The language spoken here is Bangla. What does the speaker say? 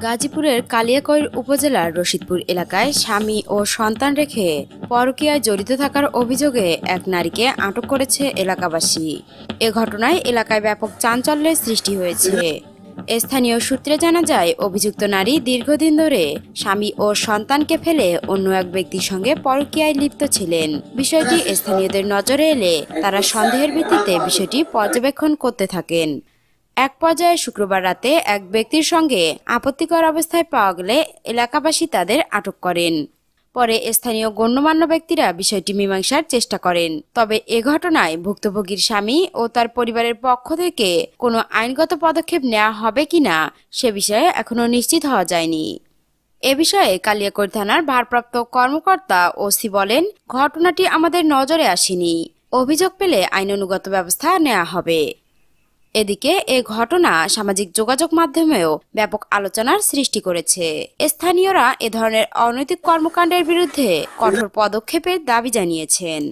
গাজীপুরের কালিয়াকৈর উপজেলার রশিদপুর এলাকায় স্বামী ও সন্তান রেখে পরকীয়ায় জড়িত থাকার অভিযোগে এক নারীকে আটক করেছে এলাকাবাসী। এ ঘটনায় এলাকায় ব্যাপক চাঞ্চল্যের সৃষ্টি হয়েছে। স্থানীয় সূত্রে জানা যায়, অভিযুক্ত নারী দীর্ঘদিন ধরে স্বামী ও সন্তানকে ফেলে অন্য এক ব্যক্তির সঙ্গে পরকীয়ায় লিপ্ত ছিলেন। বিষয়টি স্থানীয়দের নজরে এলে তারা সন্দেহের ভিত্তিতে বিষয়টি পর্যবেক্ষণ করতে থাকেন। এক পর্যায়ে শুক্রবার রাতে এক ব্যক্তির সঙ্গে আপত্তিকর অবস্থায় পাওয়া গেলে এলাকাবাসী তাদের আটক করেন। পরে স্থানীয় গণ্যমান্য ব্যক্তিরা বিষয়টি মীমাংসার চেষ্টা করেন। তবে এ ঘটনায় ভুক্তভোগীর স্বামী ও তার পরিবারের পক্ষ থেকে কোনো আইনগত পদক্ষেপ নেওয়া হবে কিনা সে বিষয়ে এখনো নিশ্চিত হওয়া যায়নি। এ বিষয়ে কালিয়াকৈর থানার ভারপ্রাপ্ত কর্মকর্তা ওসি বলেন, ঘটনাটি আমাদের নজরে আসেনি। অভিযোগ পেলে আইনানুগত ব্যবস্থা নেওয়া হবে। এদিকে এ ঘটনা সামাজিক যোগাযোগ মাধ্যমেও ব্যাপক আলোচনার সৃষ্টি করেছে। স্থানীয়রা এ ধরনের অনৈতিক কর্মকাণ্ডের বিরুদ্ধে কঠোর পদক্ষেপের দাবি জানিয়েছেন।